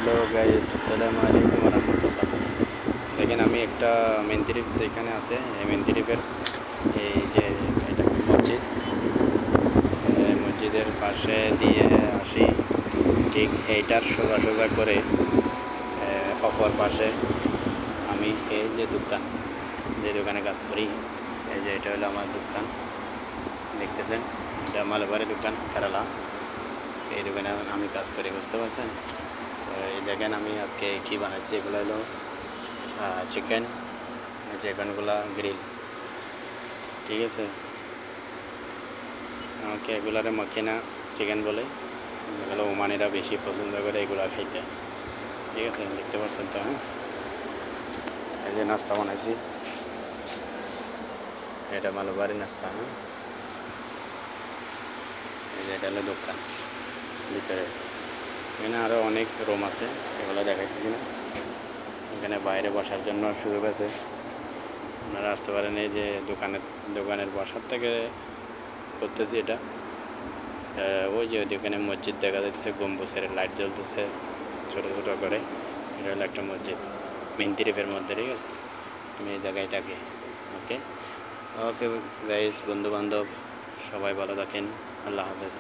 Hello guys, আসসালামু আলাইকুম রহমতুল্লাহ। দেখেন আমি একটা মেনতিরিপ যেখানে আছে এই মেনতিরিপের এই যে এটা মসজিদ, এই মসজিদের পাশে দিয়ে আসি। ঠিক এইটার সোজা সোজা করে অপর পাশে আমি এই যে দোকান, যে দোকানে কাজ করি, এই যে এটা হলো আমার দোকান। দেখতেছেন, এটা মালবাড়ি দোকান কেরালা। এই দোকানে আমি কাজ করি, বুঝতে পারছেন? তো এই দেখেন আমি আজকে কী বানাইছি। এগুলো হলো চিকেনগুলা গ্রিল, ঠিক আছে। আমাকে এগুলারে মাখিনা চিকেন বলে, এগুলো ওমানিরা বেশি পছন্দ করে এগুলা খাইতে, ঠিক আছে। দেখতে পাচ্ছেন তো? হ্যাঁ, এই যে নাস্তা বানাইছি, এটা মালবাড়ি নাস্তা। হ্যাঁ, এই যে এটা হলো দোকান ভিতরে। এখানে আরও অনেক রুম আছে, এগুলো দেখাইতেছি না। এখানে বাইরে বসার জন্য সুযোগ আছে, আপনারা আসতে পারেন। এই যে দোকানের বসার থেকে করতেছি এটা। ওই যে ওইখানে মসজিদ দেখা যাচ্ছে, গম্বুজের লাইট জ্বলতেছে ছোটো ছোটো করে। এটা হলো একটা মসজিদ মেনতিরিপের মধ্যে, ঠিক আছে। আমি এই জায়গায় থাকি। ওকে ওকে গাইস, বন্ধু বান্ধব সবাই ভালো থাকেন। আল্লাহ হাফেজ।